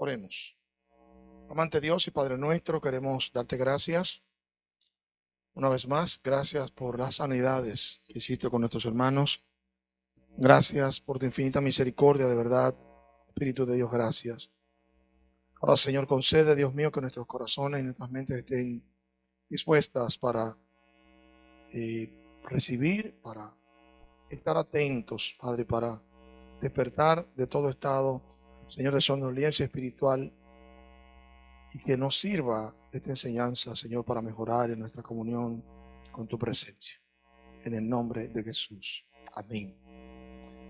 Oremos. Amante Dios y Padre nuestro, queremos darte gracias. Una vez más, gracias por las sanidades que hiciste con nuestros hermanos. Gracias por tu infinita misericordia, de verdad. Espíritu de Dios, gracias. Ahora, Señor, concede, Dios mío, que nuestros corazones y nuestras mentes estén dispuestas para recibir, para estar atentos, Padre, para despertar de todo estado, Señor, de somnolencia espiritual, y que nos sirva esta enseñanza, Señor, para mejorar en nuestra comunión con tu presencia. En el nombre de Jesús. Amén.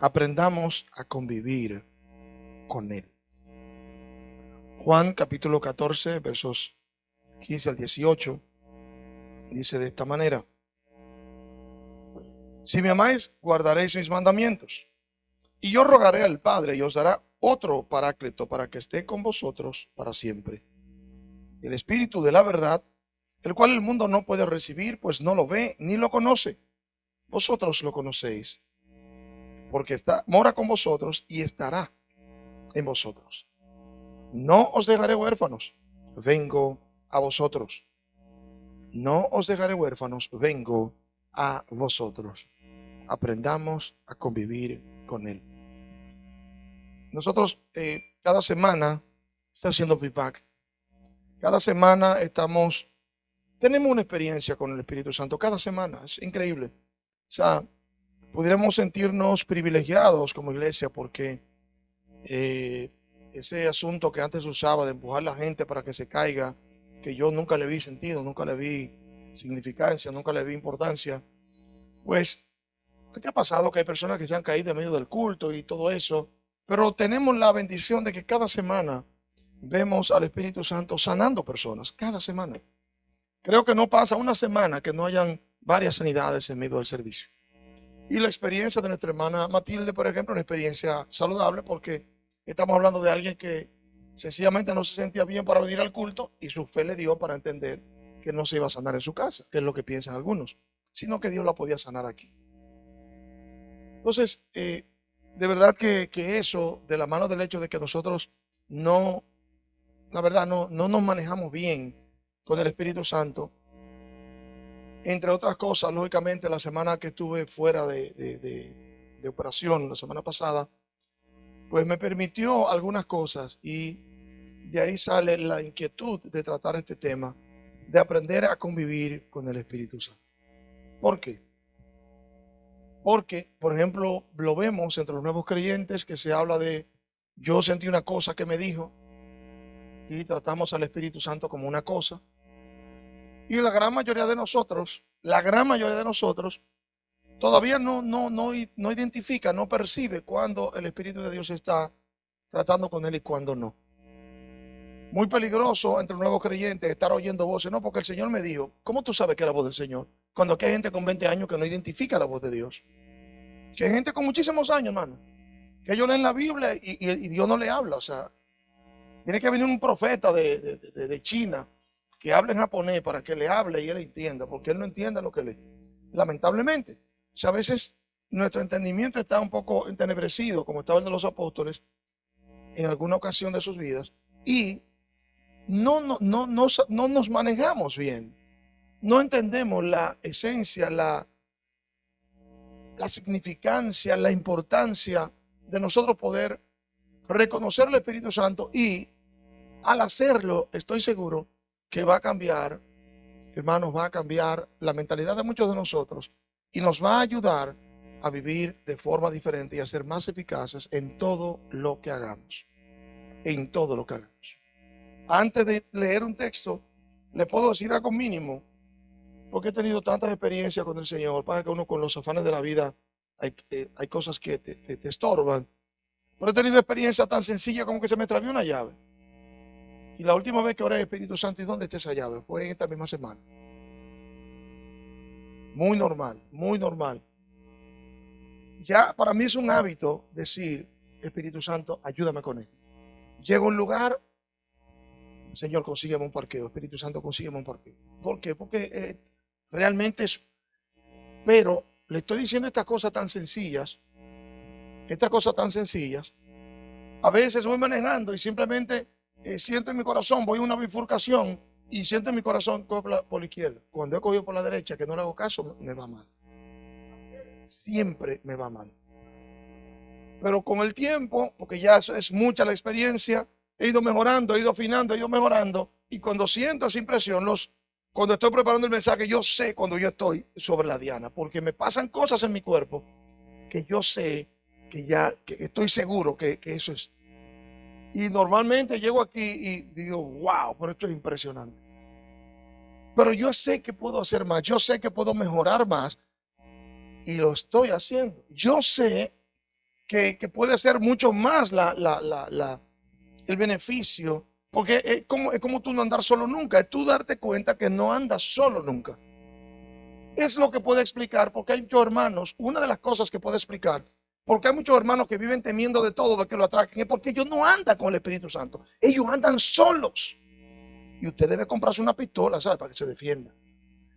Aprendamos a convivir con Él. Juan capítulo 14, versos 15 al 18, dice de esta manera: si me amáis, guardaréis mis mandamientos. Y yo rogaré al Padre y os dará otro Paráclito para que esté con vosotros para siempre. El Espíritu de la verdad, el cual el mundo no puede recibir, pues no lo ve ni lo conoce. Vosotros lo conocéis, porque mora con vosotros y estará en vosotros. No os dejaré huérfanos, vengo a vosotros. No os dejaré huérfanos, vengo a vosotros. Aprendamos a convivir con Él. Nosotros cada semana está haciendo feedback. Cada semana tenemos una experiencia con el Espíritu Santo. Cada semana, es increíble. O sea, pudiéramos sentirnos privilegiados como iglesia porque ese asunto que antes usaba de empujar a la gente para que se caiga, que yo nunca le vi sentido, nunca le vi significancia, nunca le vi importancia, pues, ¿qué ha pasado? Que hay personas que se han caído en medio del culto y todo eso, pero tenemos la bendición de que cada semana vemos al Espíritu Santo sanando personas, cada semana. Creo que no pasa una semana que no hayan varias sanidades en medio del servicio. Y la experiencia de nuestra hermana Matilde, por ejemplo, una experiencia saludable porque estamos hablando de alguien que sencillamente no se sentía bien para venir al culto y su fe le dio para entender que no se iba a sanar en su casa, que es lo que piensan algunos, sino que Dios la podía sanar aquí. Entonces, de verdad que eso, de la mano del hecho de que nosotros no nos manejamos bien con el Espíritu Santo, entre otras cosas, lógicamente, la semana que estuve fuera de operación, la semana pasada, pues me permitió algunas cosas y de ahí sale la inquietud de tratar este tema, de aprender a convivir con el Espíritu Santo. ¿Por qué? Porque, por ejemplo, lo vemos entre los nuevos creyentes que se habla de yo sentí una cosa que me dijo y tratamos al Espíritu Santo como una cosa. Y la gran mayoría de nosotros todavía no identifica, no percibe cuando el Espíritu de Dios está tratando con él y cuando no. Muy peligroso entre los nuevos creyentes estar oyendo voces, no, porque el Señor me dijo. ¿Cómo tú sabes que es la voz del Señor? Cuando aquí hay gente con 20 años que no identifica la voz de Dios. Que hay gente con muchísimos años, hermano, que ellos leen la Biblia y Dios no le habla. O sea, tiene que venir un profeta de China que hable en japonés para que le hable y él entienda, porque él no entiende lo que lee. Lamentablemente. O sea, a veces nuestro entendimiento está un poco entenebrecido, como estaba el de los apóstoles en alguna ocasión de sus vidas, y no nos manejamos bien. No entendemos la esencia, la significancia, la importancia de nosotros poder reconocer el Espíritu Santo, y al hacerlo, estoy seguro que va a cambiar, hermanos, va a cambiar la mentalidad de muchos de nosotros y nos va a ayudar a vivir de forma diferente y a ser más eficaces en todo lo que hagamos. En todo lo que hagamos. Antes de leer un texto, le puedo decir algo mínimo, porque he tenido tantas experiencias con el Señor. Para que uno con los afanes de la vida hay cosas que te estorban. Pero he tenido experiencias tan sencillas como que se me extravió una llave. Y la última vez que oré al Espíritu Santo, ¿y dónde está esa llave? Fue en esta misma semana. Muy normal, muy normal. Ya para mí es un hábito decir, Espíritu Santo, ayúdame con esto. Llego a un lugar, Señor, consígueme un parqueo. Espíritu Santo, consígueme un parqueo. ¿Por qué? Porque realmente es... Pero le estoy diciendo estas cosas tan sencillas. A veces voy manejando y simplemente siento en mi corazón, voy a una bifurcación y siento en mi corazón cojo por la izquierda. Cuando he cogido por la derecha, que no le hago caso, me va mal. Siempre me va mal. Pero con el tiempo, porque ya es mucha la experiencia, he ido mejorando, he ido afinando, he ido mejorando. Y cuando siento esa impresión, cuando estoy preparando el mensaje, yo sé cuando yo estoy sobre la diana, porque me pasan cosas en mi cuerpo que yo sé que estoy seguro que eso es. Y normalmente llego aquí y digo, wow, pero esto es impresionante. Pero yo sé que puedo hacer más, yo sé que puedo mejorar más y lo estoy haciendo. Yo sé que puede ser mucho más el beneficio, porque es como tú no andar solo nunca, es tú darte cuenta que no andas solo nunca. Es lo que puede explicar, porque hay muchos hermanos, una de las cosas que puede explicar, porque hay muchos hermanos que viven temiendo de todo, de que lo atraquen, es porque ellos no andan con el Espíritu Santo, ellos andan solos. Y usted debe comprarse una pistola, ¿sabe? Para que se defienda.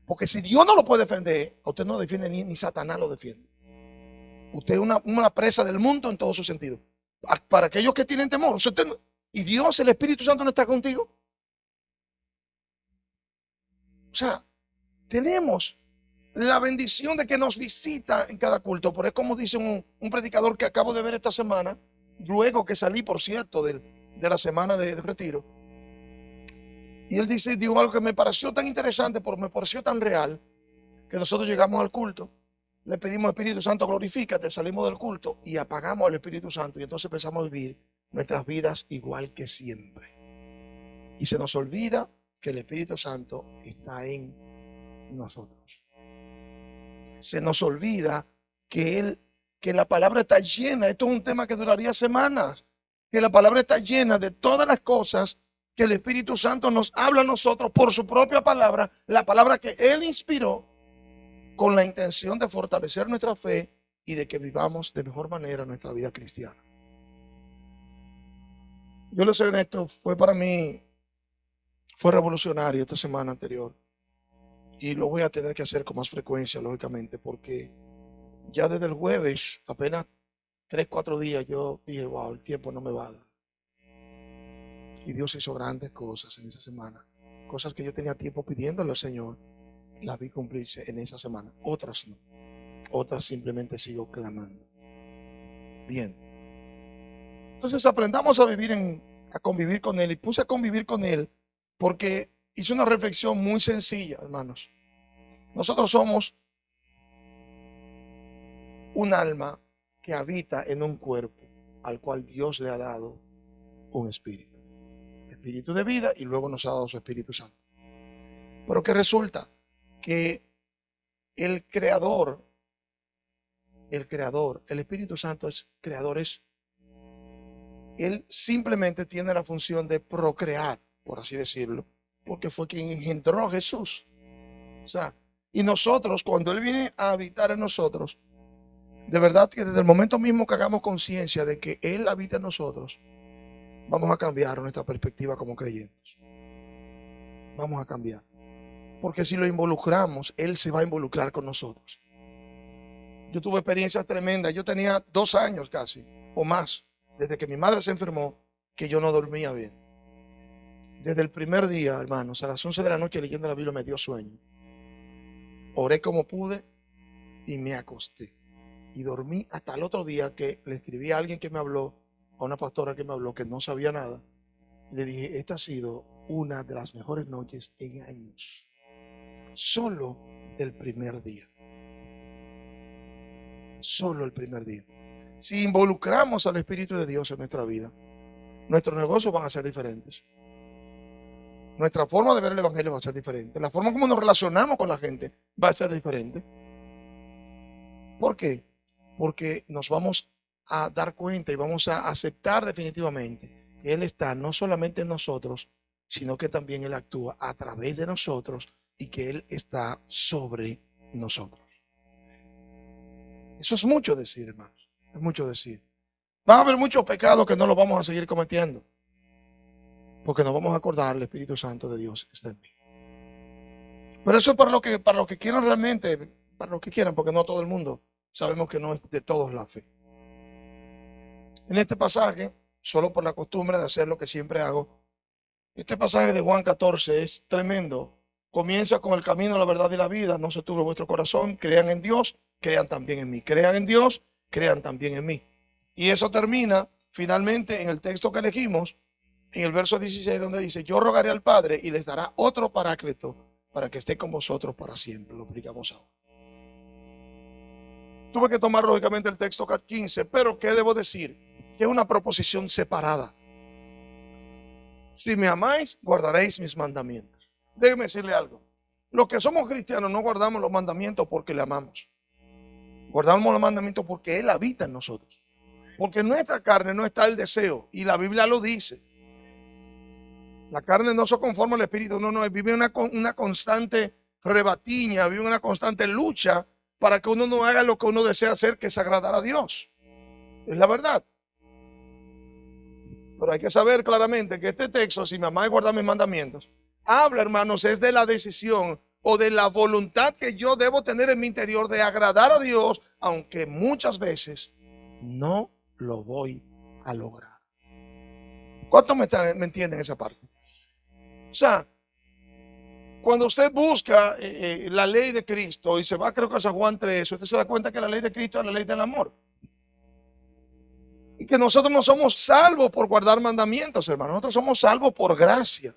Porque si Dios no lo puede defender, a usted no lo defiende ni Satanás lo defiende. Usted es una presa del mundo en todo su sentido. Para aquellos que tienen temor, y Dios, el Espíritu Santo no está contigo. O sea, tenemos la bendición de que nos visita en cada culto. Pero es como dice un predicador que acabo de ver esta semana, luego que salí, por cierto, de la semana de retiro. Y él dijo algo que me pareció tan interesante, porque me pareció tan real, que nosotros llegamos al culto, le pedimos Espíritu Santo, glorifícate, salimos del culto y apagamos al Espíritu Santo y entonces empezamos a vivir nuestras vidas igual que siempre. Y se nos olvida que el Espíritu Santo está en nosotros. Se nos olvida que la palabra está llena. Esto es un tema que duraría semanas. Que la palabra está llena de todas las cosas que el Espíritu Santo nos habla a nosotros por su propia palabra, la palabra que Él inspiró, con la intención de fortalecer nuestra fe y de que vivamos de mejor manera nuestra vida cristiana. Yo les soy honesto, para mí fue revolucionario esta semana anterior. Y lo voy a tener que hacer con más frecuencia, lógicamente, porque ya desde el jueves, apenas 3, 4 días, yo dije, wow, el tiempo no me va a dar. Y Dios hizo grandes cosas en esa semana. Cosas que yo tenía tiempo pidiéndole al Señor, las vi cumplirse en esa semana. Otras no. Otras simplemente sigo clamando. Bien. Entonces aprendamos a convivir con Él. Y puse a convivir con Él porque hice una reflexión muy sencilla, hermanos. Nosotros somos un alma que habita en un cuerpo al cual Dios le ha dado un espíritu. Espíritu de vida, y luego nos ha dado su Espíritu Santo. Pero que resulta que el creador, el Espíritu Santo es creador, él simplemente tiene la función de procrear, por así decirlo, porque fue quien engendró a Jesús. O sea, y nosotros, cuando Él viene a habitar en nosotros, de verdad que desde el momento mismo que hagamos conciencia de que Él habita en nosotros, vamos a cambiar nuestra perspectiva como creyentes. Vamos a cambiar. Porque si lo involucramos, Él se va a involucrar con nosotros. Yo tuve experiencias tremendas. Yo tenía 2 años casi, o más, desde que mi madre se enfermó, que yo no dormía bien. Desde el primer día, hermanos, a las 11 de la noche leyendo la Biblia me dio sueño. Oré como pude y me acosté. Y dormí hasta el otro día, que le escribí a alguien que me habló, a una pastora que me habló, que no sabía nada. Le dije, esta ha sido una de las mejores noches en años. Solo el primer día. Solo el primer día. Si involucramos al Espíritu de Dios en nuestra vida, nuestros negocios van a ser diferentes. Nuestra forma de ver el Evangelio va a ser diferente. La forma como nos relacionamos con la gente va a ser diferente. ¿Por qué? Porque nos vamos a dar cuenta y vamos a aceptar definitivamente que Él está no solamente en nosotros, sino que también Él actúa a través de nosotros y que Él está sobre nosotros. Eso es mucho decir, hermanos. Es mucho decir. Va a haber muchos pecados que no los vamos a seguir cometiendo, porque nos vamos a acordar, el Espíritu Santo de Dios está en mí. Pero eso es para lo que quieran realmente, para lo que quieran, porque no todo el mundo, sabemos que no es de todos la fe. En este pasaje, solo por la costumbre de hacer lo que siempre hago, Este pasaje de Juan 14 es tremendo. Comienza con el camino, la verdad y la vida. No se turbe vuestro corazón. Crean en Dios, crean también en mí. Crean en Dios, crean también en mí. Y eso termina finalmente en el texto que elegimos, en el verso 16, donde dice: yo rogaré al Padre y les dará otro paráclito para que esté con vosotros para siempre. Lo explicamos ahora. Tuve que tomar lógicamente el texto 15, pero ¿qué debo decir? Que es una proposición separada. Si me amáis, guardaréis mis mandamientos. Déjeme decirle algo. Los que somos cristianos no guardamos los mandamientos porque le amamos. Guardamos los mandamientos porque Él habita en nosotros. Porque en nuestra carne no está el deseo. Y la Biblia lo dice. La carne no se conforma al espíritu. No, vive una constante rebatiña, vive una constante lucha para que uno no haga lo que uno desea hacer, que es agradar a Dios. Es la verdad. Pero hay que saber claramente que este texto, si me amáis, guardad mis mandamientos, habla, hermanos, es de la decisión o de la voluntad que yo debo tener en mi interior de agradar a Dios, aunque muchas veces no lo voy a lograr. ¿Cuántos me entienden esa parte? O sea, cuando usted busca la ley de Cristo y se va, creo que a San Juan 3, usted se da cuenta que la ley de Cristo es la ley del amor. Y que nosotros no somos salvos por guardar mandamientos, hermano. Nosotros somos salvos por gracia.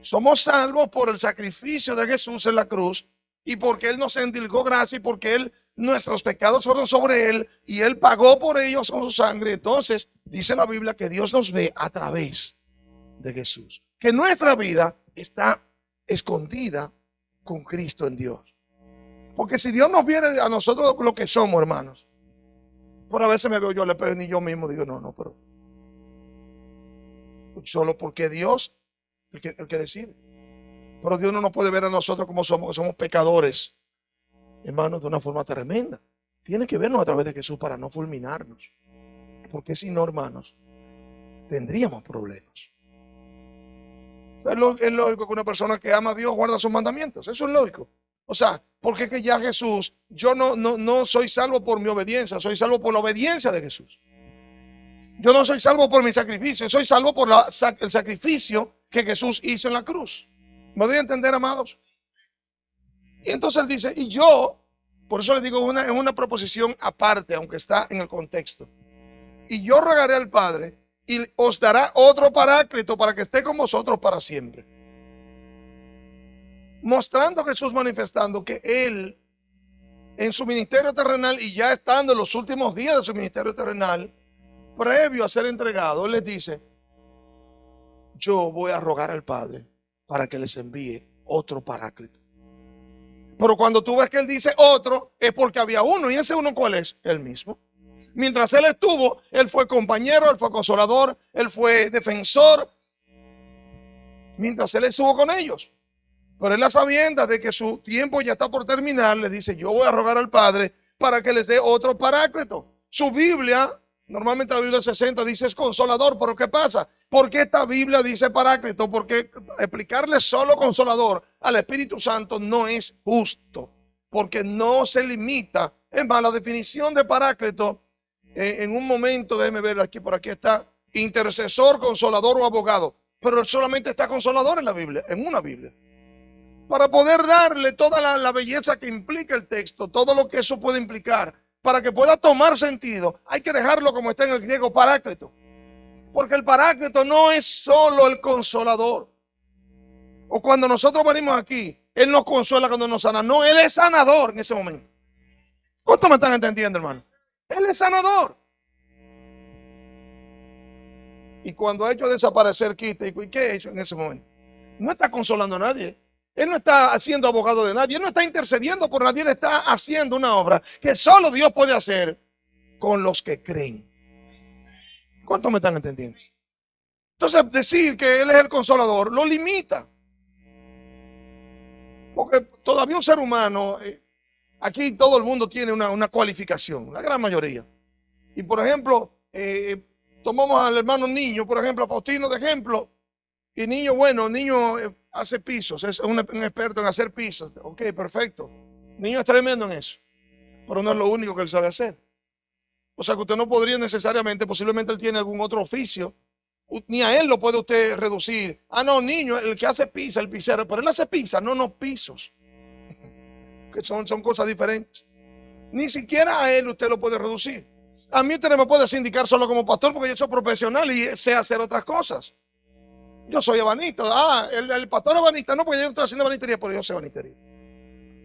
Somos salvos por el sacrificio de Jesús en la cruz y porque Él nos endilgó gracia y porque nuestros pecados fueron sobre Él y Él pagó por ellos con su sangre. Entonces, dice la Biblia que Dios nos ve a través de Jesús. Que nuestra vida está escondida con Cristo en Dios. Porque si Dios nos viene a nosotros lo que somos, hermanos, por a veces me veo yo al espejo y yo mismo digo, no, pero solo porque Dios el que decide. Pero Dios no nos puede ver a nosotros como somos, que somos pecadores, hermanos, de una forma tremenda. Tiene que vernos a través de Jesús para no fulminarnos. Porque si no, hermanos, tendríamos problemas. Es lógico que una persona que ama a Dios guarda sus mandamientos. Eso es lógico. O sea, porque es que ya Jesús, yo no soy salvo por mi obediencia, soy salvo por la obediencia de Jesús. Yo no soy salvo por mi sacrificio, soy salvo por el sacrificio que Jesús hizo en la cruz. ¿Me doy a entender, amados? Y entonces él dice, y yo, por eso le digo, es una proposición aparte, aunque está en el contexto. Y yo rogaré al Padre y os dará otro paráclito para que esté con vosotros para siempre. Mostrando Jesús manifestando que Él, en su ministerio terrenal y ya estando en los últimos días de su ministerio terrenal, previo a ser entregado, Él les dice, yo voy a rogar al Padre para que les envíe otro paráclito. Pero cuando tú ves que Él dice otro, es porque había uno. ¿Y ese uno cuál es? Él mismo. Mientras Él estuvo, Él fue compañero, Él fue consolador, Él fue defensor. Mientras Él estuvo con ellos. Pero Él, a sabiendas de que su tiempo ya está por terminar, le dice, yo voy a rogar al Padre para que les dé otro paráclito. Su Biblia, normalmente la Biblia 60 dice es consolador, pero ¿qué pasa? ¿Por qué esta Biblia dice paráclito? Porque explicarle solo consolador al Espíritu Santo no es justo, porque no se limita. Es más, la definición de paráclito, en un momento, déjeme ver aquí, por aquí está, intercesor, consolador o abogado, pero solamente está consolador en la Biblia, en una Biblia. Para poder darle toda la belleza que implica el texto, todo lo que eso puede implicar, para que pueda tomar sentido, hay que dejarlo como está en el griego, paráclito. Porque el paráclito no es solo el consolador. O cuando nosotros venimos aquí, Él nos consuela cuando nos sana. No, Él es sanador en ese momento. ¿Cuántos me están entendiendo, hermano? Él es sanador. Y cuando ha hecho desaparecer quita, ¿y qué ha hecho en ese momento? No está consolando a nadie. Él no está haciendo abogado de nadie. Él no está intercediendo por nadie. Él está haciendo una obra que solo Dios puede hacer con los que creen. ¿Cuántos me están entendiendo? Entonces, decir que Él es el consolador lo limita. Porque todavía un ser humano, aquí todo el mundo tiene una cualificación, la gran mayoría. Y por ejemplo, tomamos al hermano Niño, por ejemplo, a Faustino de ejemplo. Y Niño, bueno, Niño hace pisos, es un experto en hacer pisos. Ok, perfecto. Niño es tremendo en eso. Pero no es lo único que él sabe hacer. O sea que usted no podría necesariamente, posiblemente él tiene algún otro oficio Ni a él lo puede usted reducir. Ah, no, niño, el que hace pizza, el pizzero. Pero él hace pizza, no pisos. Que son cosas diferentes. Ni siquiera a él usted lo puede reducir. A mí usted no me puede sindicar solo como pastor porque yo soy profesional y sé hacer otras cosas. Yo soy ebanista. Ah, el pastor es ebanista. No, porque yo estoy haciendo ebanistería, pero yo sé ebanistería.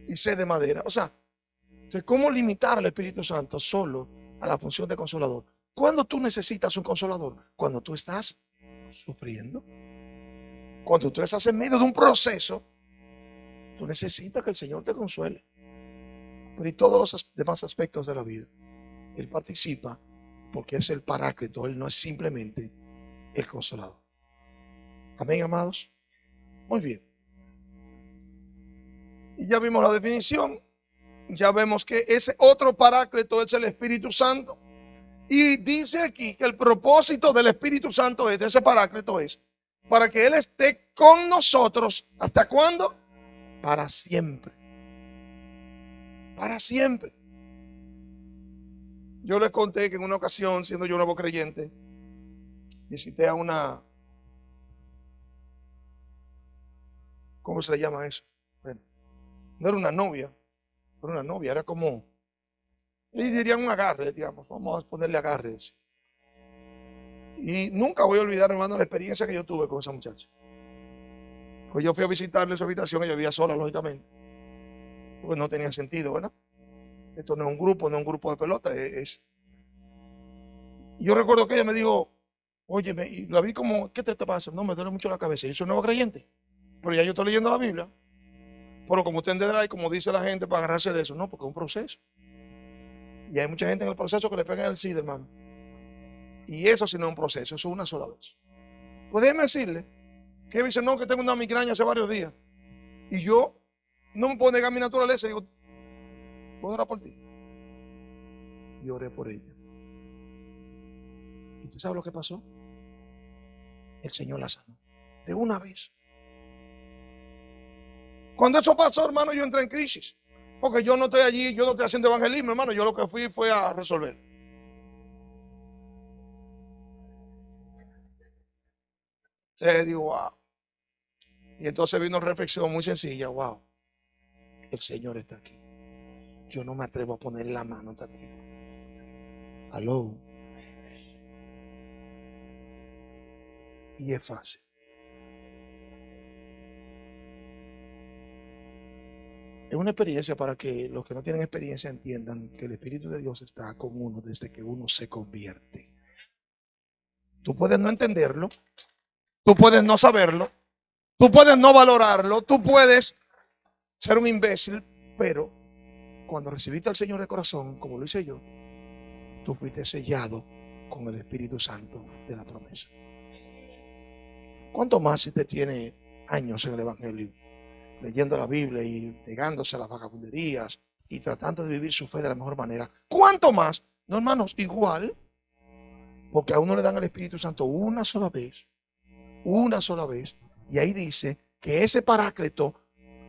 Y sé de madera. O sea, entonces, ¿cómo limitar al Espíritu Santo solo a la función de consolador? ¿Cuándo tú necesitas un consolador? Cuando tú estás sufriendo. Cuando tú estás en medio de un proceso, tú necesitas que el Señor te consuele. Pero y todos los demás aspectos de la vida, Él participa porque es el Paráclito. Él no es simplemente el consolador. Amén, amados. Muy bien. Y ya vimos la definición. Ya vemos que ese otro Paráclito es el Espíritu Santo. Y dice aquí que el propósito del Espíritu Santo es, ese Paráclito es, para que Él esté con nosotros. ¿Hasta cuándo? Para siempre. Para siempre. Yo les conté que en una ocasión, siendo yo nuevo creyente, visité a una, ¿cómo se le llama eso? Bueno, no era una novia, era como, y dirían un agarre, digamos, vamos a ponerle agarre. Sí. Y nunca voy a olvidar, hermano, la experiencia que yo tuve con esa muchacha. Pues yo fui a visitarle su habitación, ella vivía sola, lógicamente. Pues no tenía sentido, ¿verdad? Esto no es un grupo de pelota, Yo recuerdo que ella me dijo, oye, y la vi como, ¿qué te pasa? No, me duele mucho la cabeza. Yo soy nuevo creyente, pero ya yo estoy leyendo la Biblia. Pero como usted entenderá y como dice la gente, para agarrarse de eso, no, porque es un proceso. Y hay mucha gente en el proceso que le pega el SIDA, hermano. Y eso sí no es un proceso, eso es una sola vez. Pues déjeme decirle que me dice, no, que tengo una migraña hace varios días. Y yo no me puedo negar mi naturaleza. Y digo, ¿puedo orar por ti? Y oré por ella. ¿Y usted sabe lo que pasó? El Señor la sanó. De una vez. Cuando eso pasó, hermano, yo entré en crisis. Porque yo no estoy allí, yo no estoy haciendo evangelismo, hermano. Yo lo que fui fue a resolver. Digo, wow. Y entonces vino una reflexión muy sencilla. Wow, el Señor está aquí. Yo no me atrevo a ponerle la mano a esta tipa. Aló. Y es fácil. Es una experiencia para que los que no tienen experiencia entiendan que el Espíritu de Dios está con uno desde que uno se convierte. Tú puedes no entenderlo, tú puedes no saberlo, tú puedes no valorarlo, tú puedes ser un imbécil, pero cuando recibiste al Señor de corazón, como lo hice yo, tú fuiste sellado con el Espíritu Santo de la promesa. ¿Cuánto más si usted tiene años en el Evangelio, leyendo la Biblia y negándose a las vagabunderías y tratando de vivir su fe de la mejor manera? ¿Cuánto más? No, hermanos, igual, porque a uno le dan el Espíritu Santo una sola vez, y ahí dice que ese Paráclito,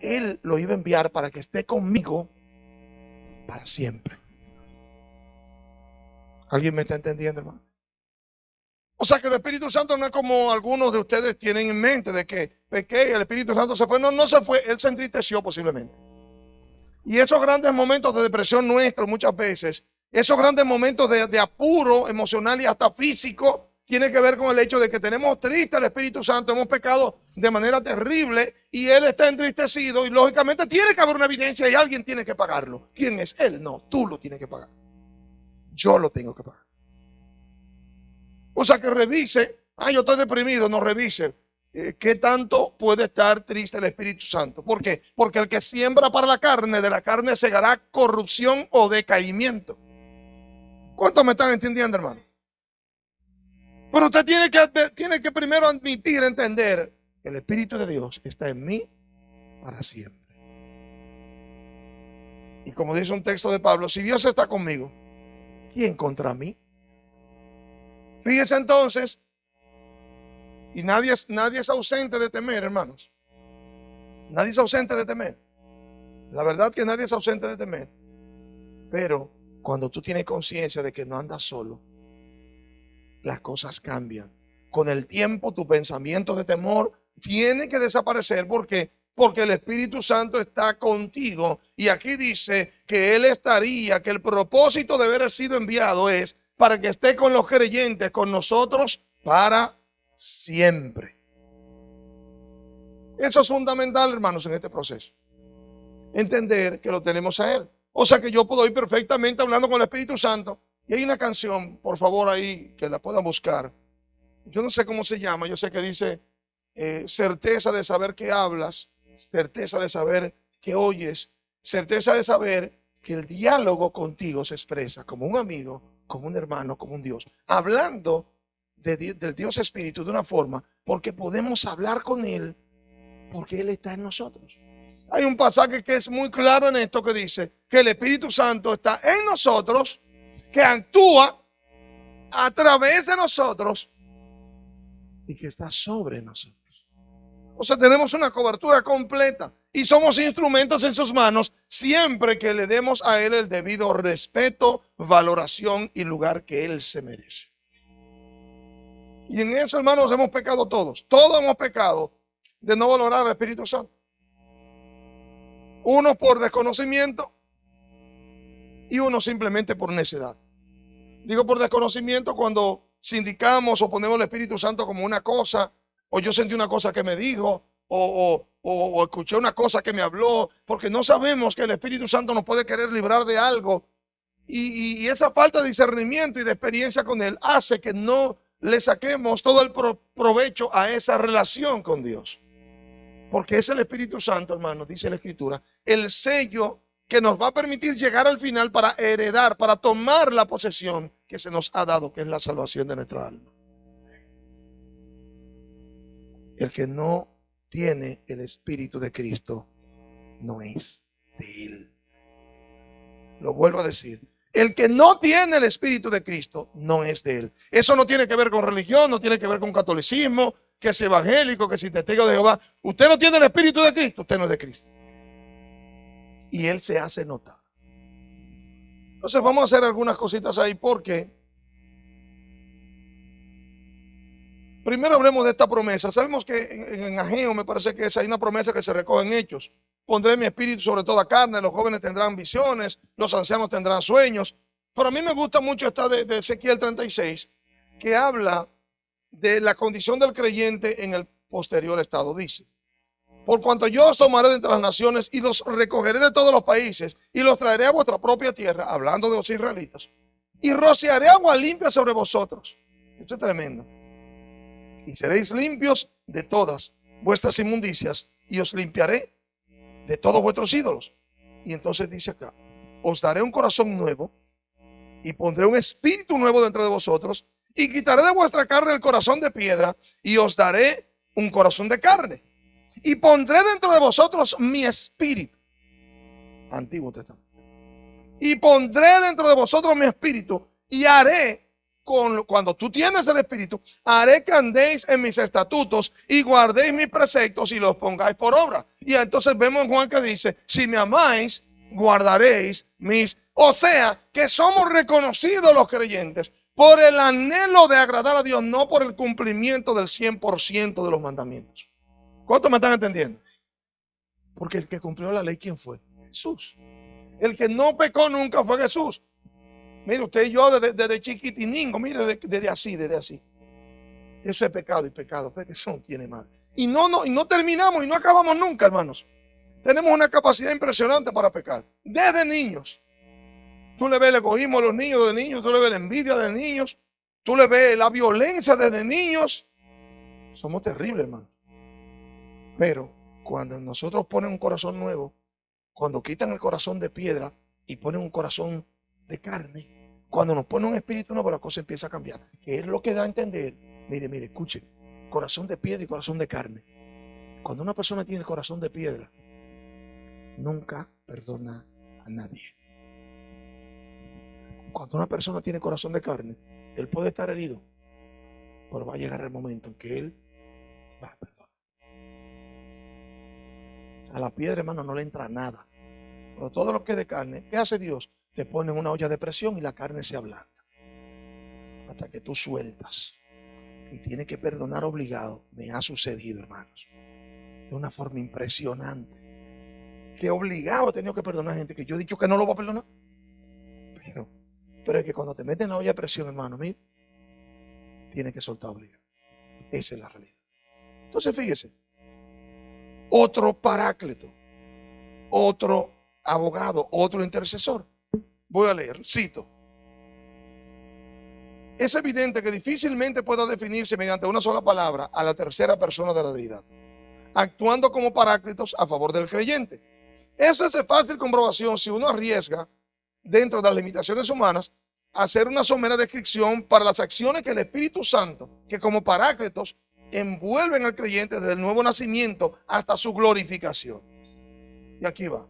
Él lo iba a enviar para que esté conmigo para siempre. ¿Alguien me está entendiendo, hermano? O sea que el Espíritu Santo no es como algunos de ustedes tienen en mente, de que pequé y el Espíritu Santo se fue. No, no se fue, Él se entristeció posiblemente. Y esos grandes momentos de depresión nuestros muchas veces, esos grandes momentos de apuro emocional y hasta físico, tiene que ver con el hecho de que tenemos triste al Espíritu Santo, hemos pecado de manera terrible y Él está entristecido y lógicamente tiene que haber una evidencia y alguien tiene que pagarlo. ¿Quién es Él? No, tú lo tienes que pagar. Yo lo tengo que pagar. O sea que revise, yo estoy deprimido, no revise. ¿Qué tanto puede estar triste el Espíritu Santo? ¿Por qué? Porque el que siembra para la carne, de la carne segará corrupción o decaimiento. ¿Cuántos me están entendiendo, hermano? Pero usted tiene que primero admitir, entender que el Espíritu de Dios está en mí para siempre. Y como dice un texto de Pablo, si Dios está conmigo, ¿quién contra mí? Fíjense entonces, y nadie es ausente de temer, hermanos. Nadie es ausente de temer. La verdad que nadie es ausente de temer. Pero cuando tú tienes conciencia de que no andas solo, las cosas cambian. con el tiempo tu pensamiento de temor tiene que desaparecer porque el Espíritu Santo está contigo. Y aquí dice que Él estaría, que el propósito de haber sido enviado es para que esté con los creyentes, con nosotros para siempre. Eso es fundamental, hermanos, en este proceso. Entender que lo tenemos a Él. O sea que yo puedo ir perfectamente hablando con el Espíritu Santo. Y hay una canción, por favor, ahí, que la puedan buscar. Yo no sé cómo se llama, yo sé que dice certeza de saber que hablas, certeza de saber que oyes, certeza de saber que el diálogo contigo se expresa como un amigo, como un hermano, como un Dios, hablando del Dios Espíritu de una forma, porque podemos hablar con Él, porque Él está en nosotros. Hay un pasaje que es muy claro en esto que dice que el Espíritu Santo está en nosotros, que actúa a través de nosotros y que está sobre nosotros. O sea, tenemos una cobertura completa y somos instrumentos en sus manos siempre que le demos a Él el debido respeto, valoración y lugar que Él se merece. Y en eso, hermanos, hemos pecado todos. Todos hemos pecado de no valorar al Espíritu Santo. Uno por desconocimiento y uno simplemente por necedad. Digo por desconocimiento cuando sindicamos o ponemos el Espíritu Santo como una cosa, o yo sentí una cosa que me dijo, o escuché una cosa que me habló, porque no sabemos que el Espíritu Santo nos puede querer librar de algo. Y esa falta de discernimiento y de experiencia con Él hace que no le saquemos todo el provecho a esa relación con Dios. Porque es el Espíritu Santo, hermano, dice la Escritura, el sello que nos va a permitir llegar al final para heredar, para tomar la posesión que se nos ha dado, que es la salvación de nuestra alma. El que no tiene el Espíritu de Cristo no es de Él. Lo vuelvo a decir. El que no tiene el Espíritu de Cristo no es de Él. Eso no tiene que ver con religión, no tiene que ver con catolicismo, que es evangélico, que es testigo de Jehová. Usted no tiene el Espíritu de Cristo, usted no es de Cristo. Y Él se hace notar. Entonces vamos a hacer algunas cositas ahí porque primero hablemos de esta promesa. Sabemos que en Ageo me parece que hay una promesa que se recoge en Hechos. Pondré mi espíritu sobre toda carne, los jóvenes tendrán visiones, los ancianos tendrán sueños. Pero a mí me gusta mucho esta de Ezequiel 36, que habla de la condición del creyente en el posterior estado. Dice: por cuanto yo os tomaré de entre las naciones y los recogeré de todos los países y los traeré a vuestra propia tierra, hablando de los israelitas, y rociaré agua limpia sobre vosotros. Esto es tremendo. Y seréis limpios de todas vuestras inmundicias y os limpiaré de todos vuestros ídolos. Y entonces dice acá: os daré un corazón nuevo y pondré un espíritu nuevo dentro de vosotros y quitaré de vuestra carne el corazón de piedra y os daré un corazón de carne y pondré dentro de vosotros mi espíritu. Antiguo Testamento. Y pondré dentro de vosotros mi espíritu y haré cuando tú tienes el Espíritu, haré que andéis en mis estatutos y guardéis mis preceptos y los pongáis por obra. Y entonces vemos en Juan que dice: si me amáis, guardaréis mis. O sea, que somos reconocidos los creyentes por el anhelo de agradar a Dios, no por el cumplimiento del 100% de los mandamientos. ¿Cuántos me están entendiendo? Porque el que cumplió la ley, ¿quién fue? Jesús. El que no pecó nunca fue Jesús. Mire, usted y yo desde chiquitiningo, mire, desde así. Eso es pecado y pecado, porque eso no tiene madre. Y no terminamos y no acabamos nunca, hermanos. Tenemos una capacidad impresionante para pecar. Desde niños. Tú le ves el egoísmo a los niños de niños, tú le ves la envidia de niños, tú le ves la violencia desde niños. Somos terribles, hermano. Pero cuando nosotros ponen un corazón nuevo, cuando quitan el corazón de piedra y ponen un corazón de carne, cuando nos ponen un espíritu nuevo, la cosa empieza a cambiar. Que es lo que da a entender. Mire, escuche. Corazón de piedra y corazón de carne. Cuando una persona tiene el corazón de piedra, nunca perdona a nadie. Cuando una persona tiene corazón de carne, él puede estar herido, pero va a llegar el momento en que él va a perdonar. A la piedra, hermano, no le entra nada. Pero todo lo que es de carne, ¿qué hace Dios? Te pone en una olla de presión y la carne se ablanda hasta que tú sueltas. y tiene que perdonar obligado. Me ha sucedido, hermanos, de una forma impresionante, que obligado he tenido que perdonar gente que yo he dicho que no lo voy a perdonar. Pero es que cuando te meten en la olla de presión, hermano, mire, tiene que soltar obligado. Esa es la realidad. Entonces, fíjese, otro paráclito, otro abogado, otro intercesor. Voy a leer, cito. Es evidente que difícilmente pueda definirse mediante una sola palabra a la tercera persona de la deidad, actuando como paráclitos a favor del creyente. Eso es de fácil comprobación si uno arriesga, dentro de las limitaciones humanas, a hacer una somera descripción para las acciones que el Espíritu Santo, que como paráclitos envuelven al creyente desde el nuevo nacimiento hasta su glorificación. Y aquí va.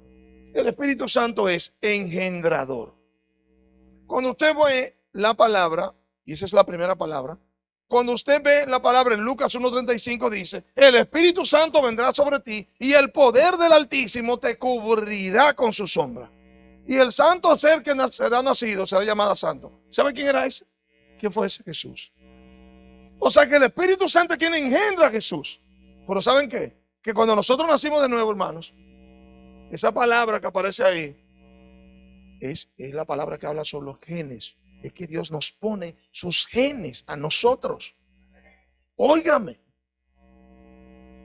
El Espíritu Santo es engendrador. Cuando usted ve la palabra, y esa es la primera palabra, cuando usted ve la palabra en Lucas 1:35 dice, el Espíritu Santo vendrá sobre ti y el poder del Altísimo te cubrirá con su sombra. Y el santo ser que será nacido será llamado santo. ¿Sabe quién era ese? ¿Quién fue ese? Jesús. O sea que el Espíritu Santo es quien engendra a Jesús. Pero ¿saben qué? Que cuando nosotros nacimos de nuevo, hermanos, esa palabra que aparece ahí es la palabra que habla sobre los genes. Es que Dios nos pone sus genes a nosotros. Óigame,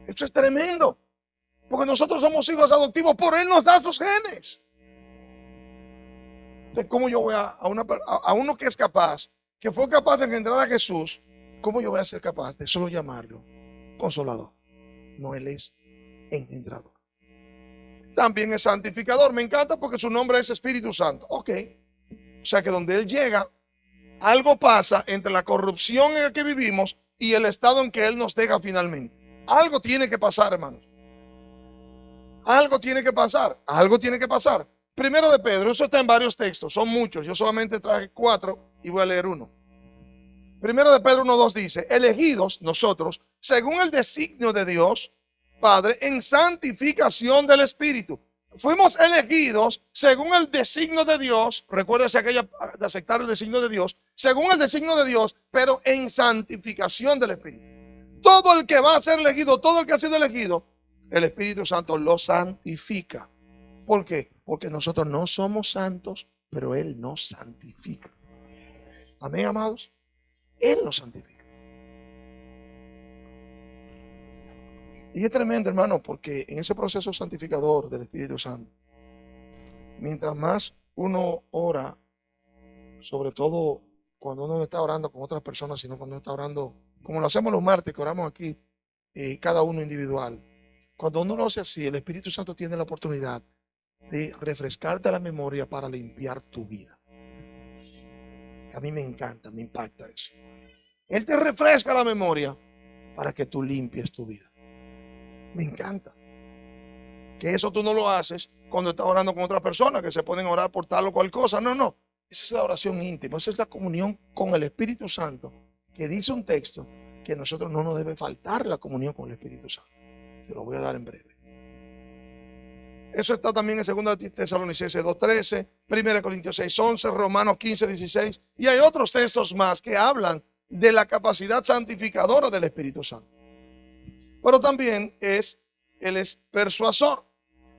eso es tremendo. Porque nosotros somos hijos adoptivos, por Él nos da sus genes. Entonces, ¿cómo yo voy a uno que es capaz, que fue capaz de engendrar a Jesús, cómo yo voy a ser capaz de solo llamarlo consolador? No, Él es engendrador. También es santificador. Me encanta porque su nombre es Espíritu Santo. Ok. O sea que donde Él llega, algo pasa entre la corrupción en la que vivimos y el estado en que Él nos deja finalmente. Algo tiene que pasar, hermanos. Algo tiene que pasar. Algo tiene que pasar. Primero de Pedro, eso está en varios textos, son muchos. Yo solamente traje 4 y voy a leer uno. Primero de Pedro 1:2 dice, elegidos nosotros, según el designio de Dios, Padre, en santificación del Espíritu. Fuimos elegidos según el designio de Dios. Recuérdese aquella de aceptar el designio de Dios. Según el designio de Dios, pero en santificación del Espíritu. Todo el que va a ser elegido, todo el que ha sido elegido, el Espíritu Santo lo santifica. ¿Por qué? Porque nosotros no somos santos, pero Él nos santifica. Amén, amados. Él nos santifica. Y es tremendo, hermano, porque en ese proceso santificador del Espíritu Santo, mientras más uno ora, sobre todo cuando uno no está orando con otras personas, sino cuando uno está orando, como lo hacemos los martes, que oramos aquí, cada uno individual. Cuando uno lo hace así, el Espíritu Santo tiene la oportunidad de refrescarte la memoria para limpiar tu vida. A mí me encanta, me impacta eso. Él te refresca la memoria para que tú limpies tu vida. Me encanta. Que eso tú no lo haces cuando estás orando con otras personas que se pueden orar por tal o cual cosa. No, no. Esa es la oración íntima. Esa es la comunión con el Espíritu Santo. Que dice un texto que a nosotros no nos debe faltar la comunión con el Espíritu Santo. Se lo voy a dar en breve. Eso está también en 2 Tesalonicenses 2:13, 1 Corintios 6:11, Romanos 15:16. Y hay otros textos más que hablan de la capacidad santificadora del Espíritu Santo. Pero también Él es persuasor.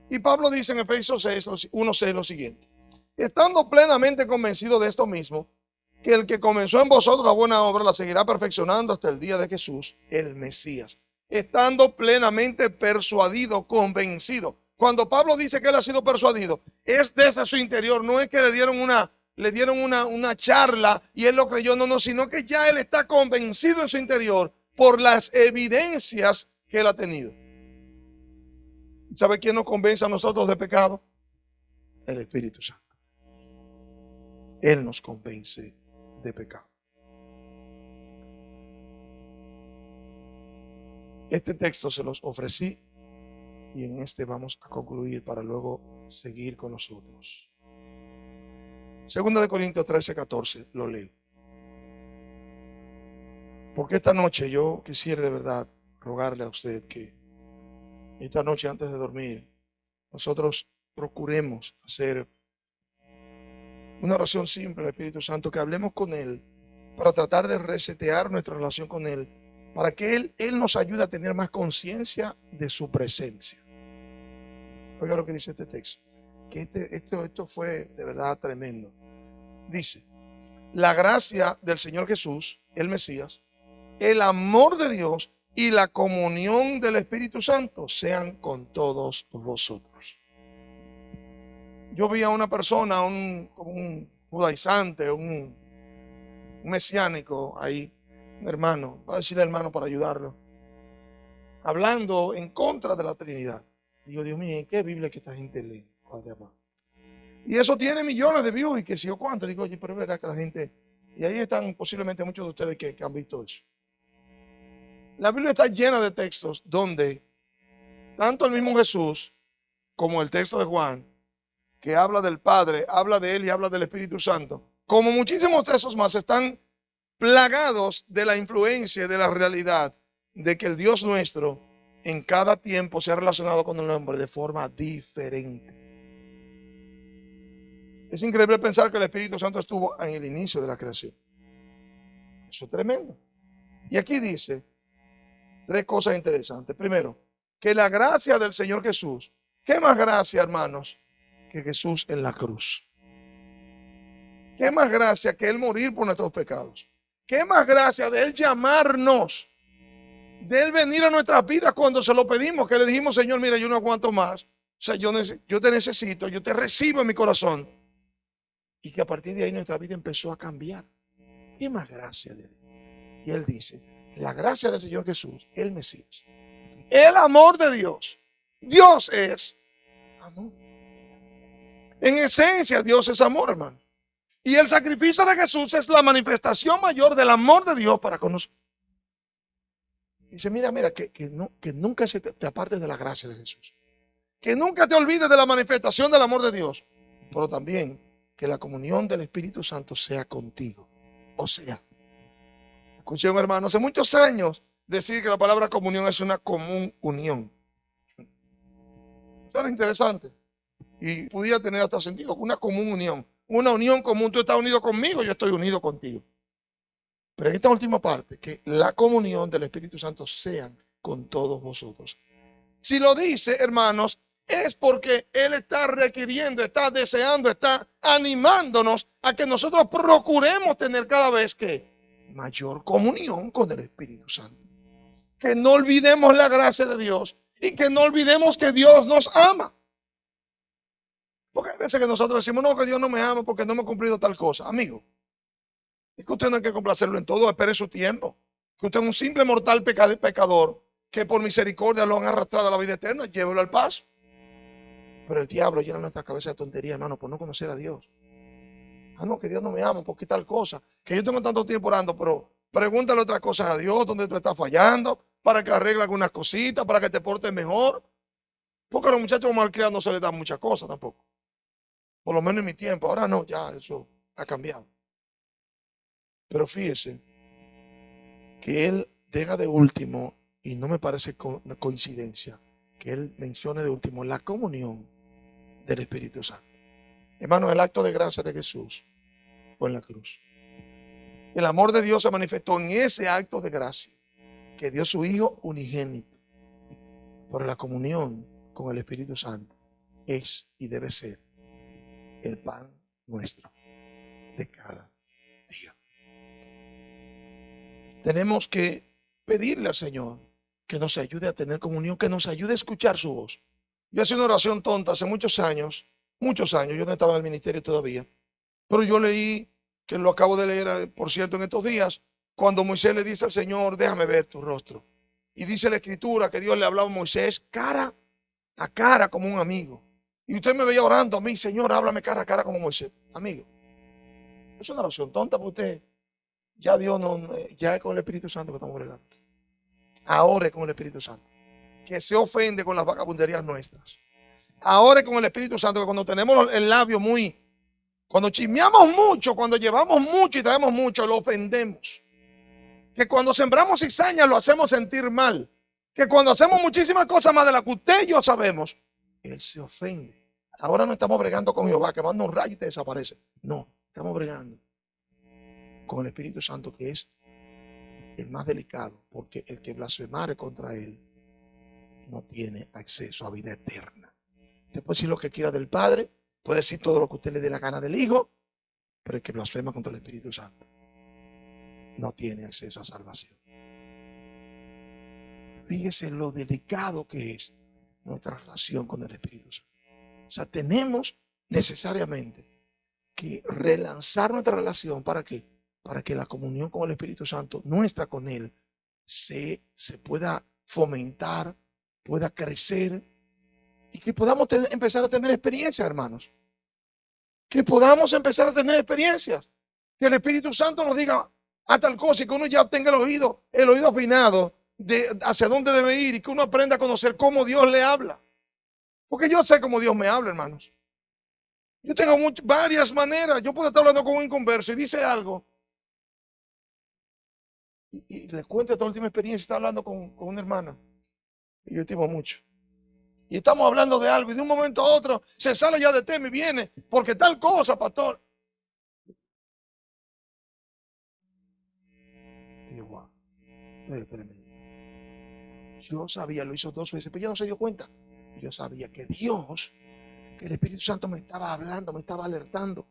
Y Pablo dice en Efesios 1:6 lo siguiente: estando plenamente convencido de esto mismo, que el que comenzó en vosotros la buena obra la seguirá perfeccionando hasta el día de Jesús, el Mesías. Estando plenamente persuadido, convencido. Cuando Pablo dice que él ha sido persuadido, es desde su interior. No es que le dieron una charla y él lo creyó, no, sino que ya él está convencido en su interior por las evidencias que él ha tenido. ¿Sabe quién nos convence a nosotros de pecado? El Espíritu Santo. Él nos convence de pecado. Este texto se los ofrecí y en este vamos a concluir para luego seguir con nosotros. 2 Corintios 13:14, lo leo. Porque esta noche yo quisiera de verdad rogarle a usted que esta noche antes de dormir nosotros procuremos hacer una oración simple al Espíritu Santo, que hablemos con Él para tratar de resetear nuestra relación con Él, para que Él nos ayude a tener más conciencia de su presencia. Oiga lo que dice este texto, que esto fue de verdad tremendo. Dice, la gracia del Señor Jesús, el Mesías, el amor de Dios y la comunión del Espíritu Santo sean con todos vosotros. Yo vi a una persona, como un judaizante, un mesiánico ahí, un hermano, voy a decirle hermano para ayudarlo, hablando en contra de la Trinidad. Digo, Dios mío, ¿en qué Biblia que esta gente lee, Padre amado? Y eso tiene millones de views y que si yo cuánto. Digo, oye, pero es verdad que la gente, y ahí están posiblemente muchos de ustedes que han visto eso. La Biblia está llena de textos donde tanto el mismo Jesús como el texto de Juan, que habla del Padre, habla de Él y habla del Espíritu Santo, como muchísimos textos más, están plagados de la influencia y de la realidad de que el Dios nuestro en cada tiempo se ha relacionado con el hombre de forma diferente. Es increíble pensar que el Espíritu Santo estuvo en el inicio de la creación. Eso es tremendo. Y aquí dice 3 cosas interesantes. Primero, que la gracia del Señor Jesús, ¿qué más gracia, hermanos, que Jesús en la cruz? ¿Qué más gracia que Él morir por nuestros pecados? ¿Qué más gracia de Él llamarnos? De Él venir a nuestras vidas cuando se lo pedimos, que le dijimos, Señor, mira, yo no aguanto más. O sea, yo te necesito, yo te recibo en mi corazón. Y que a partir de ahí nuestra vida empezó a cambiar. ¿Qué más gracia de Él? Y Él dice, la gracia del Señor Jesús, el Mesías, el amor de Dios. Dios es amor. En esencia, Dios es amor, hermano. Y el sacrificio de Jesús es la manifestación mayor del amor de Dios para con nosotros. Dice, mira, que nunca te apartes de la gracia de Jesús. Que nunca te olvides de la manifestación del amor de Dios. Pero también que la comunión del Espíritu Santo sea contigo. O sea, escuché un hermano hace muchos años decir que la palabra comunión es una común unión. Eso era interesante. Y podía tener hasta sentido, una común unión. Una unión común, tú estás unido conmigo, yo estoy unido contigo. Pero en esta última parte, que la comunión del Espíritu Santo sean con todos vosotros. Si lo dice, hermanos, es porque Él está requiriendo, está deseando, está animándonos a que nosotros procuremos tener cada vez que mayor comunión con el Espíritu Santo. Que no olvidemos la gracia de Dios y que no olvidemos que Dios nos ama. Porque hay veces que nosotros decimos, no, que Dios no me ama porque no hemos cumplido tal cosa. Amigo, es que usted no hay que complacerlo en todo, espere su tiempo. Que usted es un simple mortal pecador que por misericordia lo han arrastrado a la vida eterna, llévelo al paso. Pero el diablo llena nuestra cabeza de tontería, hermano, por no conocer a Dios. Ah, no, que Dios no me ama porque tal cosa. Que yo tengo tanto tiempo orando, pero pregúntale otras cosas a Dios, donde tú estás fallando, para que arregle algunas cositas, para que te portes mejor. Porque a los muchachos malcriados no se les dan muchas cosas tampoco. Por lo menos en mi tiempo. Ahora no, ya eso ha cambiado. Pero fíjese que Él deja de último, y no me parece coincidencia, que Él mencione de último la comunión del Espíritu Santo. Hermano, el acto de gracia de Jesús fue en la cruz. El amor de Dios se manifestó en ese acto de gracia, que dio su Hijo unigénito. Por la comunión con el Espíritu Santo es y debe ser el pan nuestro de cada día. Tenemos que pedirle al Señor que nos ayude a tener comunión, que nos ayude a escuchar su voz. Yo hacía una oración tonta hace muchos años, yo no estaba en el ministerio todavía, pero yo leí, que lo acabo de leer, por cierto, en estos días, cuando Moisés le dice al Señor, déjame ver tu rostro. Y dice la Escritura que Dios le hablaba a Moisés cara a cara como un amigo. Y usted me veía orando a mí, Señor, háblame cara a cara como Moisés, amigo. Es una oración tonta para usted. Ya Dios no, ya es con el Espíritu Santo que estamos bregando. Ahora es con el Espíritu Santo, que se ofende con las vagabunderías nuestras. Ahora es con el Espíritu Santo, que cuando tenemos el labio cuando chismeamos mucho, cuando llevamos mucho y traemos mucho, lo ofendemos. Que cuando sembramos cizaña lo hacemos sentir mal. Que cuando hacemos muchísimas cosas más de las que usted y yo sabemos, Él se ofende. Ahora no estamos bregando con Jehová, que manda un rayo y te desaparece. No, estamos bregando con el Espíritu Santo, que es el más delicado, porque el que blasfemare contra él no tiene acceso a vida eterna. Usted puede decir lo que quiera del Padre, puede decir todo lo que usted le dé la gana del Hijo, pero el que blasfema contra el Espíritu Santo no tiene acceso a salvación. Fíjese lo delicado que es nuestra relación con el Espíritu Santo. O sea, tenemos necesariamente que relanzar nuestra relación. ¿Para qué? Para que la comunión con el Espíritu Santo, nuestra con Él, se pueda fomentar, pueda crecer y que podamos empezar a tener experiencias, hermanos. Que podamos empezar a tener experiencias. Que el Espíritu Santo nos diga a tal cosa y que uno ya tenga el oído afinado de hacia dónde debe ir y que uno aprenda a conocer cómo Dios le habla. Porque yo sé cómo Dios me habla, hermanos. Yo tengo varias maneras. Yo puedo estar hablando con un inconverso y dice algo. Y les cuento esta última experiencia. Estaba hablando con una hermana y yo estimo mucho. Y estamos hablando de algo y de un momento a otro se sale ya de tema y viene. Porque tal cosa, pastor. Y yo, wow, es tremendo. Yo sabía, lo hizo 2 veces, pero ella no se dio cuenta. Yo sabía que Dios, que el Espíritu Santo me estaba hablando, me estaba alertando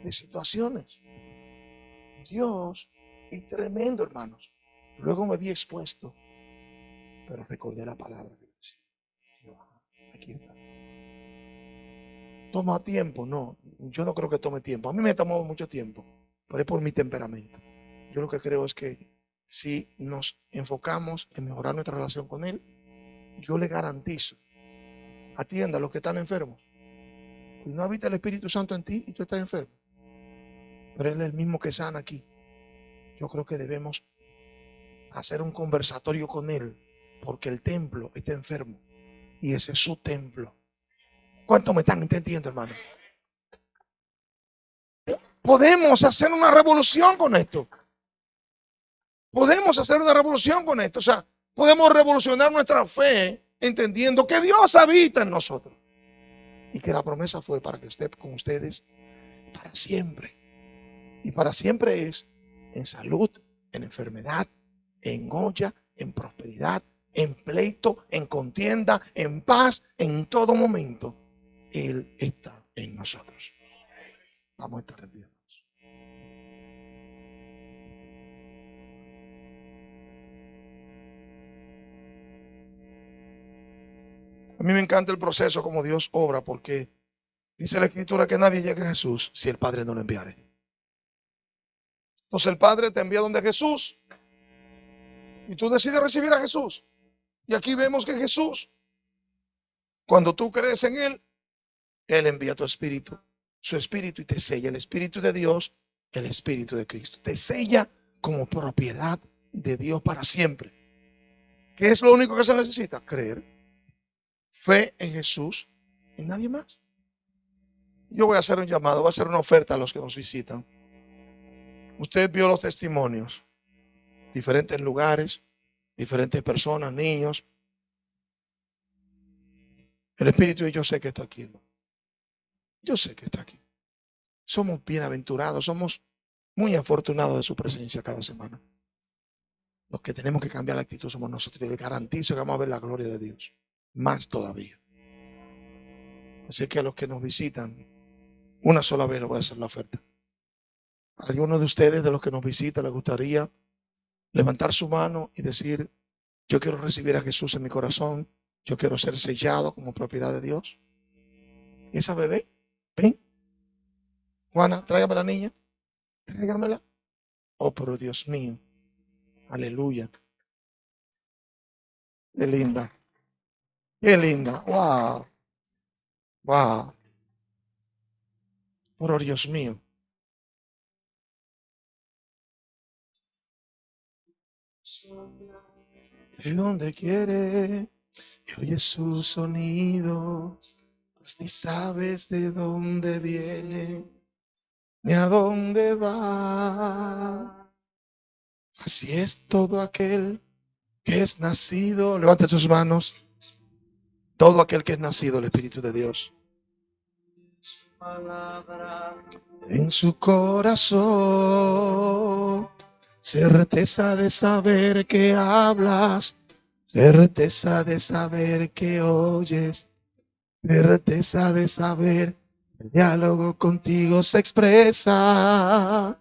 de situaciones. Dios es tremendo, hermanos. Luego me vi expuesto, pero recordé la palabra que decía. Aquí está. ¿Toma tiempo? No, yo no creo que tome tiempo. A mí me tomó mucho tiempo, pero es por mi temperamento. Yo lo que creo es que si nos enfocamos en mejorar nuestra relación con Él, yo le garantizo, atienda a los que están enfermos. Si no habita el Espíritu Santo en ti y tú estás enfermo, pero Él es el mismo que sana aquí. Yo creo que debemos hacer un conversatorio con Él, porque el templo está enfermo y ese es su templo. ¿Cuántos me están entendiendo, hermano? Podemos hacer una revolución con esto. Podemos hacer una revolución con esto. O sea, podemos revolucionar nuestra fe entendiendo que Dios habita en nosotros y que la promesa fue para que esté con ustedes para siempre. Y para siempre es en salud, en enfermedad, en olla, en prosperidad, en pleito, en contienda, en paz, en todo momento. Él está en nosotros. Vamos a estar enviados. A mí me encanta el proceso como Dios obra, porque dice la Escritura que nadie llegue a Jesús si el Padre no lo enviare. Entonces el Padre te envía donde Jesús y tú decides recibir a Jesús. Y aquí vemos que Jesús, cuando tú crees en Él, Él envía tu espíritu, su espíritu, y te sella. El Espíritu de Dios, el Espíritu de Cristo. Te sella como propiedad de Dios para siempre. ¿Qué es lo único que se necesita? Creer. Fe en Jesús, en nadie más. Yo voy a hacer un llamado, voy a hacer una oferta a los que nos visitan. Usted vio los testimonios, diferentes lugares, diferentes personas, niños. El Espíritu, y yo sé que está aquí, hermano. Yo sé que está aquí. Somos bienaventurados, somos muy afortunados de su presencia cada semana. Los que tenemos que cambiar la actitud somos nosotros. Y les garantizo que vamos a ver la gloria de Dios, más todavía. Así que a los que nos visitan, una sola vez les voy a hacer la oferta. ¿A alguno de ustedes, de los que nos visitan, les gustaría levantar su mano y decir: yo quiero recibir a Jesús en mi corazón, yo quiero ser sellado como propiedad de Dios? ¿Y esa bebé? ¿Ven? Juana, tráigame la niña, tráigamela. Oh, pero Dios mío, aleluya. Qué linda, qué linda, wow, wow. Pero Dios mío. De donde quiere, y oye su sonido, pues ni sabes de dónde viene, ni a dónde va. Así es todo aquel que es nacido. Levanta sus manos. Todo aquel que es nacido del Espíritu de Dios. en su corazón, certeza de saber que hablas, certeza de saber que oyes, certeza de saber que el diálogo contigo se expresa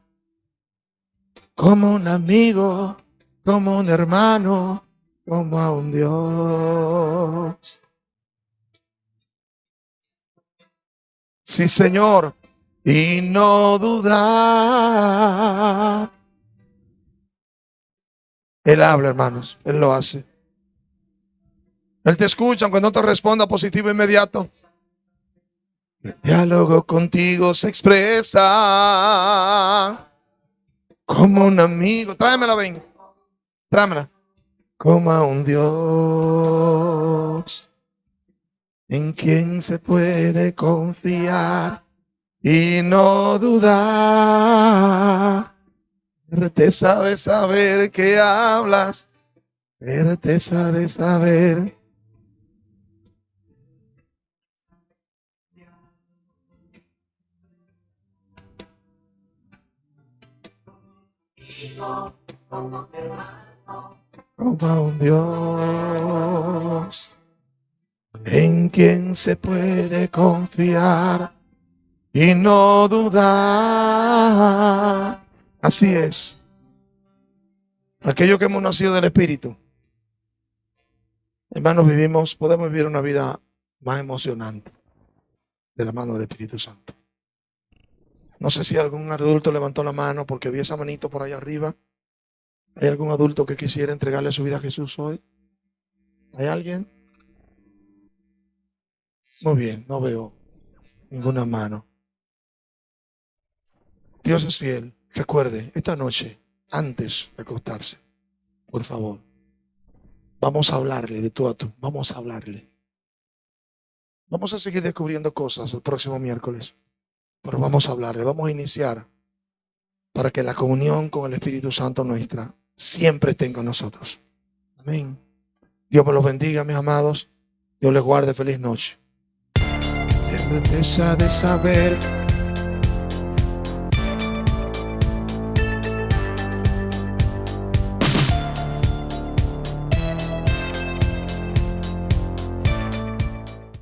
como un amigo, como un hermano, como a un Dios. Sí, Señor, y no dudar. Él habla, hermanos, Él lo hace. Él te escucha, aunque no te responda positivo inmediato. El diálogo contigo se expresa como un amigo. Tráemela, ven. Tráemela. Como a un Dios en quien se puede confiar y no dudar. Certeza de saber que hablas, certeza de saber. Como a un Dios en quien se puede confiar y no dudar. Así es. Aquellos que hemos nacido del Espíritu, hermanos, podemos vivir una vida más emocionante de la mano del Espíritu Santo. No sé si algún adulto levantó la mano porque vi esa manito por allá arriba. ¿Hay algún adulto que quisiera entregarle su vida a Jesús hoy? ¿Hay alguien? Muy bien, no veo ninguna mano. Dios es fiel. Recuerde, esta noche, antes de acostarse, por favor, vamos a hablarle de tú a tú. Vamos a hablarle. Vamos a seguir descubriendo cosas el próximo miércoles, pero vamos a hablarle, vamos a iniciar para que la comunión con el Espíritu Santo nuestra siempre esté con nosotros. Amén. Dios me los bendiga, mis amados. Dios les guarde. Feliz noche. Certeza de saber